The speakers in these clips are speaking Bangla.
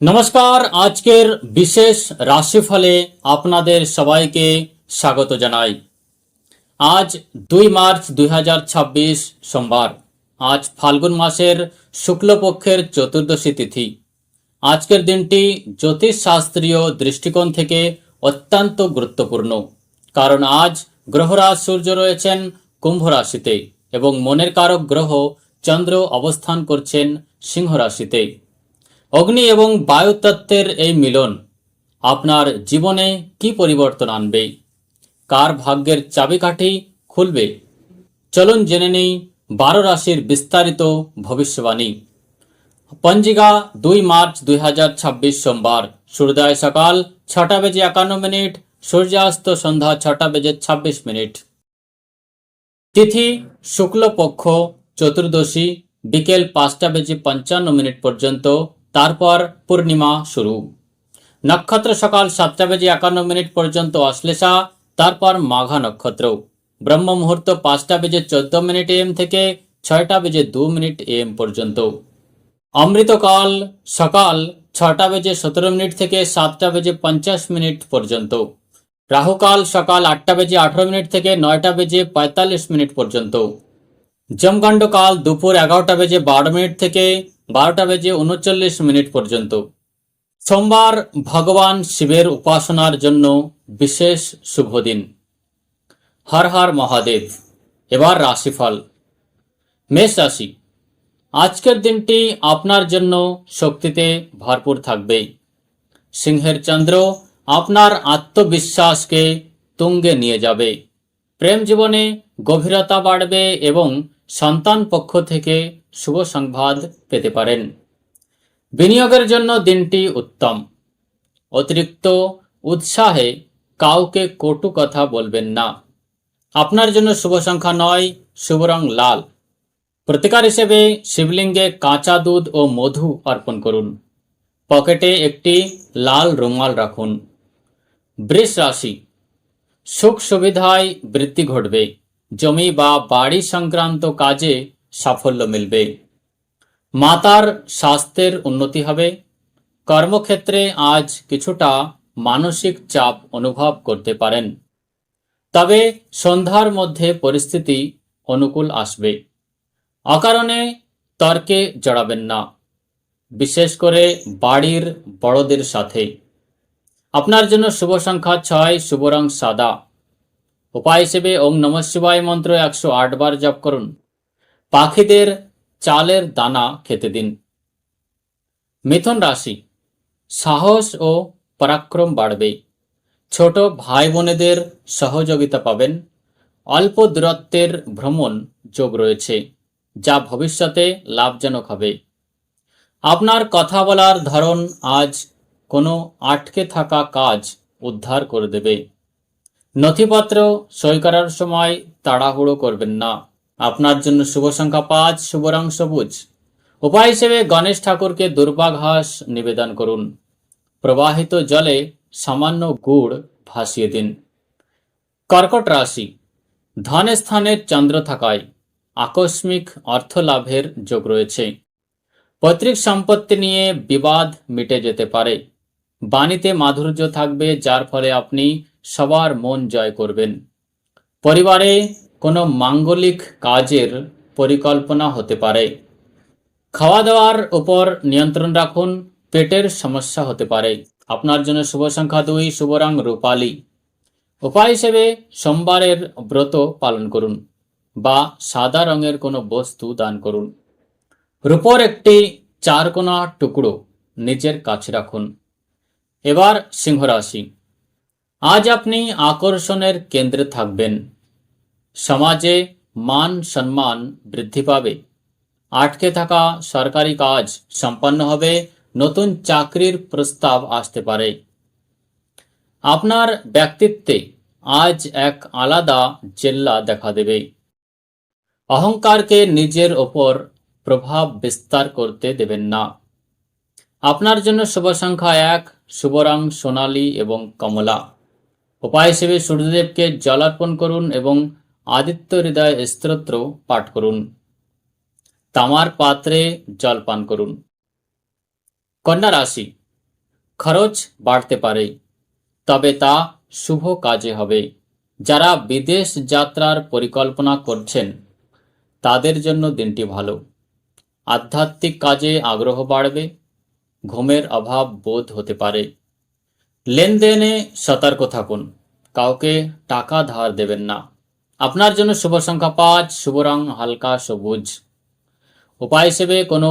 নমস্কার। আজকের বিশেষ রাশিফলে আপনাদের সবাইকে স্বাগত জানাই। আজ 2 মার্চ 2026 সোমবার। আজ ফাল্গুন মাসের শুক্লপক্ষের চতুর্দশী তিথি। আজকের দিনটি জ্যোতিষশাস্ত্রীয় দৃষ্টিকোণ থেকে অত্যন্ত গুরুত্বপূর্ণ, কারণ আজ গ্রহরাজ সূর্য রয়েছেন কুম্ভ রাশিতে এবং মনের কারক গ্রহ চন্দ্র অবস্থান করছেন সিংহ রাশিতে। অগ্নি এবং বায়ু তত্ত্বের এই মিলন আপনার জীবনে কি পরিবর্তন আনবে, কার ভাগ্যের চাবিকাঠি খুলবে, চলুন জেনে নেই 12 রাশির বিস্তারিত ভবিষ্যবাণী। পঞ্জিকা 2 মার্চ 2026 সোমবার। সূর্যোদয় সকাল 6:51, সূর্যাস্ত সন্ধ্যা 6:26। তিথি শুক্লপক্ষ চতুর্দশী বিকেল 5:55 পর্যন্ত, তারপর পূর্ণিমা শুরু। নক্ষত্র সকাল 7:51 পর্যন্ত অশ্লেষা, তারপর মাঘা নক্ষত্র। ব্রহ্ম মুহূর্ত 5:14 AM থেকে 6:02 AM পর্যন্ত। অমৃতকাল সকাল 6:17 থেকে 7:50 পর্যন্ত। রাহুকাল সকাল 8:18 থেকে 9:45 পর্যন্ত। যমগণ্ড কাল দুপুর 11:12 থেকে 12:39 পর্যন্ত। সোমবার ভগবান শিবের উপাসনার জন্য বিশেষ শুভ দিন। হর হর মহাদেব। এবার রাশিফল। মেষ রাশি। আজকের দিনটি আপনার জন্য শক্তিতে ভরপুর থাকবে। সিংহের চন্দ্র আপনার আত্মবিশ্বাসকে তুঙ্গে নিয়ে যাবে। প্রেম জীবনে গভীরতা বাড়বে এবং সন্তান পক্ষ থেকে শুভ সংবাদ পেতে পারেন। বিনিয়োগের জন্য দিনটি উত্তম। অতিরিক্ত উৎসাহে কাউকে কটু কথা বলবেন না। আপনার জন্য শুভ সংখ্যা 9, শুভ রং লাল। প্রতিকার হিসেবে শিবলিঙ্গে কাঁচা দুধ ও মধু অর্পণ করুন। পকেটে একটি লাল রুমাল রাখুন। বৃষ রাশি। সুখ সুবিধায় বৃদ্ধি ঘটবে। জমি বা বাড়ি সংক্রান্ত কাজে সাফল্য মিলবে। মাতার স্বাস্থ্যের উন্নতি হবে। কর্মক্ষেত্রে আজ কিছুটা মানসিক চাপ অনুভব করতে পারেন, তবে সন্ধ্যার মধ্যে পরিস্থিতি অনুকূল আসবে। অকারণে তর্কে জড়াবেন না, বিশেষ করে বাড়ির বড়দের সাথে। আপনার জন্য শুভ সংখ্যা 6, শুভ রং সাদা। উপায় হিসেবে ওম নমঃ শিবায় মন্ত্র 108 বার জপ করুন। পাখিদের চালের দানা খেতে দিন। মিথুন রাশি। সাহস ও পরাক্রম বাড়বে। ছোট ভাই বোনেদের সহযোগিতা পাবেন। অল্প দূরত্বের ভ্রমণ যোগ রয়েছে, যা ভবিষ্যতে লাভজনক হবে। আপনার কথা বলার ধরন আজ কোনো আটকে থাকা কাজ উদ্ধার করে দেবে। নথিপত্র সই করার সময় তাড়াহুড়ো করবেন না। আপনার জন্য শুভ সংখ্যা 5, শুভ রং সবুজ। উপায় হিসেবে গণেশ ঠাকুরকে দুর্বা ঘাস নিবেদন করুন। প্রবাহিত জলে সামান্য গুড় ভাসিয়ে দিন। কর্কট রাশি। ধন স্থানে চন্দ্র থাকায় আকস্মিক অর্থ লাভের যোগ রয়েছে। পৈতৃক সম্পত্তি নিয়ে বিবাদ মিটে যেতে পারে। বাণীতে মাধুর্য থাকবে, যার ফলে আপনি সবার মন জয় করবেন। পরিবারে কোনো মাঙ্গলিক কাজের পরিকল্পনা হতে পারে। খাওয়া দাওয়ার উপর নিয়ন্ত্রণ রাখুন, পেটের সমস্যা হতে পারে। আপনার জন্য শুভ সংখ্যা 2, শুভ রং রূপালী। উপায় হিসেবে সোমবারের ব্রত পালন করুন বা সাদা রঙের কোনো বস্তু দান করুন। রূপোর একটি 4-কোনা টুকরো নিজের কাছে রাখুন। এবার সিংহ রাশি। আজ আপনি আকর্ষণের কেন্দ্রে থাকবেন। সমাজে মান সম্মান বৃদ্ধি পাবে। আটকে থাকা সরকারি কাজ সম্পন্ন হবে। নতুন চাকরির প্রস্তাব আসতে পারে। আপনার ব্যক্তিত্বে আজ এক আলাদা জেল্লা দেখা দেবে। অহংকারকে নিজের ওপর প্রভাব বিস্তার করতে দেবেন না। আপনার জন্য শুভ সংখ্যা 1, শুভ রং সোনালী এবং কমলা। উপায় হিসেবে সূর্যদেবকে জল অর্পণ করুন এবং আদিত্য হৃদয় স্তোত্র পাঠ করুন। তামার পাত্রে জল পান করুন। কন্যা রাশি। খরচ বাড়তে পারে, তবে তা শুভ কাজে হবে। যারা বিদেশ যাত্রার পরিকল্পনা করছেন তাদের জন্য দিনটি ভালো। আধ্যাত্মিক কাজে আগ্রহ বাড়বে। ঘুমের অভাব বোধ হতে পারে। লেনদেনে সতর্ক থাকুন। কাউকে টাকা ধার দেবেন না। আপনার জন্য শুভ সংখ্যা 5, শুভ রং হালকা সবুজ। উপায় হিসেবে কোনো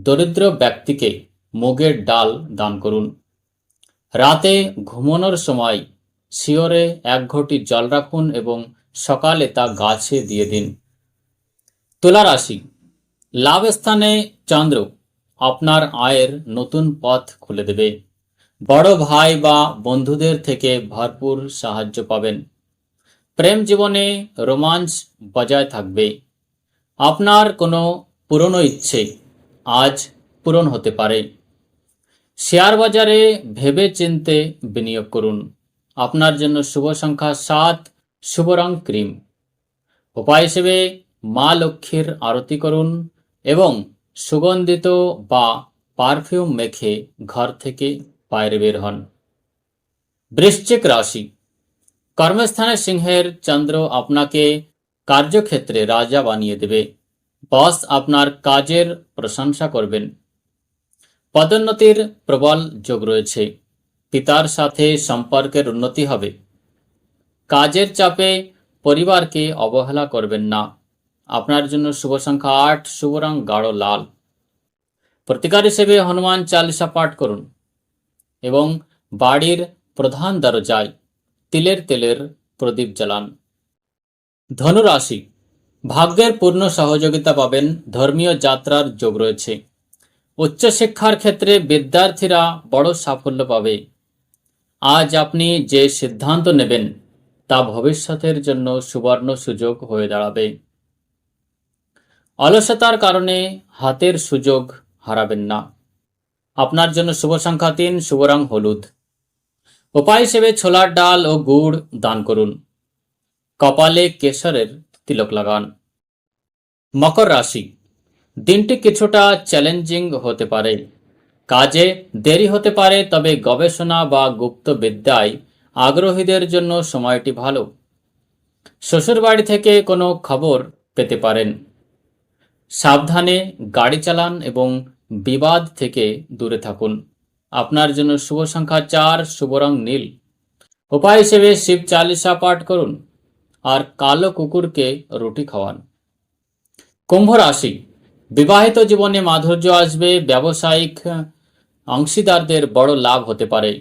দরিদ্র ব্যক্তিকে মুগের ডাল দান করুন। রাতে ঘুমানোর সময় শিওরে 1 ঘটি জল রাখুন এবং সকালে তা গাছে দিয়ে দিন। তুলা রাশি, লাভ স্থানে চন্দ্র আপনার আয়ের নতুন পথ খুলে দেবে। বড় ভাই বা বন্ধুদের থেকে ভরপুর সাহায্য পাবেন। প্রেম জীবনে রোমাঞ্চ বজায় থাকবে। আপনার কোনো পুরনো ইচ্ছে আজ পূরণ হতে পারে। শেয়ার বাজারে ভেবে চিন্তে বিনিয়োগ করুন। আপনার জন্য শুভ সংখ্যা 7, শুভ রং ক্রিম। উপায় হিসেবে মা লক্ষ্মীর আরতি করুন এবং সুগন্ধিত বা পারফিউম মেখে ঘর থেকে বাইরে বের হন। বৃশ্চিক রাশি, কর্মস্থানে সিংহের চন্দ্র আপনাকে কার্যক্ষেত্রে রাজা বানিয়ে দেবে। বস আপনার কাজের প্রশংসা করবেন। পদোন্নতির প্রবল যোগ রয়েছে। পিতার সাথে সম্পর্কের উন্নতি হবে। কাজের চাপে পরিবারকে অবহেলা করবেন না। আপনার জন্য শুভ সংখ্যা 8, শুভ রং গাঢ় লাল। প্রতিকার হিসেবে হনুমান চালিসা পাঠ করুন এবং বাড়ির প্রধান দরজায় তিলের তেলের প্রদীপ জ্বালান। ধনুরাশি, ভাগ্যের পূর্ণ সহযোগিতা পাবেন। ধর্মীয় যাত্রার যোগ রয়েছে। উচ্চশিক্ষার ক্ষেত্রে বিদ্যার্থীরা বড় সাফল্য পাবে। আজ আপনি যে সিদ্ধান্ত নেবেন তা ভবিষ্যতের জন্য সুবর্ণ সুযোগ হয়ে দাঁড়াবে। অলসতার কারণে হাতের সুযোগ হারাবেন না। আপনার জন্য শুভ সংখ্যা 3, শুভ রং হলুদ। উপায় হিসেবে ছোলার ডাল ও গুড় দান করুন। কপালে কেশরের তিলক লাগান। মকর রাশি, দিনটি কিছুটা চ্যালেঞ্জিং হতে পারে। কাজে দেরি হতে পারে, তবে গবেষণা বা গুপ্ত বিদ্যায় আগ্রহীদের জন্য সময়টি ভালো। শ্বশুরবাড়ি থেকে কোনো খবর পেতে পারেন। সাবধানে গাড়ি চালান এবং বিবাদ থেকে দূরে থাকুন। আপনার জন্য শুভ সংখ্যা 4, শুভ রং নীল। উপায় হিসেবে শিব চালিসা পাঠ করুন আর কালো কুকুরকে রুটি খাওয়ান। কুম্ভ রাশি, বিবাহিত জীবনে মাধুর্য আসবে। ব্যবসায়িক অংশীদারদের বড় লাভ হতে পারে।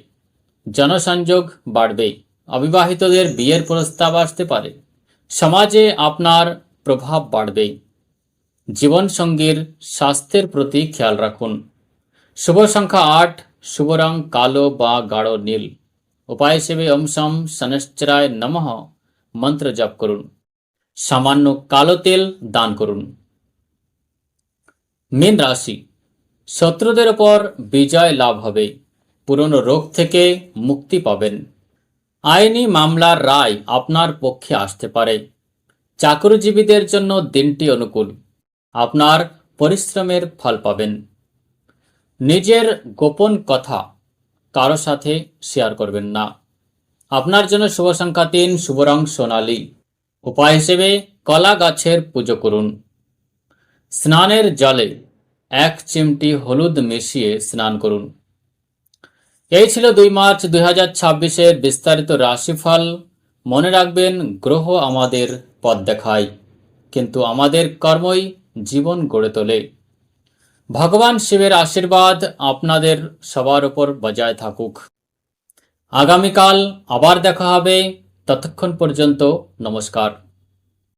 জনসংযোগ বাড়বে। অবিবাহিতদের বিয়ের প্রস্তাব আসতে পারে। সমাজে আপনার প্রভাব বাড়বে। জীবনসঙ্গীর স্বাস্থ্যের প্রতি খেয়াল রাখুন। শুভ সংখ্যা 8, শুভ রং কালো বা গাঢ় নীল। উপায় হিসেবে ওম শম শনশ্চরায় নমঃ মন্ত্র জপ করুন। সামান্য কালো তেল দান করুন। মীন রাশি, শত্রুদের ওপর বিজয় লাভ হবে। পুরনো রোগ থেকে মুক্তি পাবেন। আইনি মামলার রায় আপনার পক্ষে আসতে পারে। চাকরিজীবীদের জন্য দিনটি অনুকূল। আপনার পরিশ্রমের ফল পাবেন। নিজের গোপন কথা কারো সাথে শেয়ার করবেন না। আপনার জন্য শুভ সংখ্যা 3, শুভ রং সোনালী। উপায় হিসেবে কলা গাছের পুজো করুন। স্নানের জলে 1 চিমটি হলুদ মিশিয়ে স্নান করুন। এই ছিল 2 মার্চ 2026-এর বিস্তারিত রাশিফল। মনে রাখবেন, গ্রহ আমাদের পথ দেখায়, কিন্তু আমাদের কর্মই জীবন গড়ে তোলে। ভগবান শিবের আশীর্বাদ আপনাদের সবার উপর বজায় থাকুক। আগামীকাল আবার দেখা হবে। ততক্ষণ পর্যন্ত নমস্কার।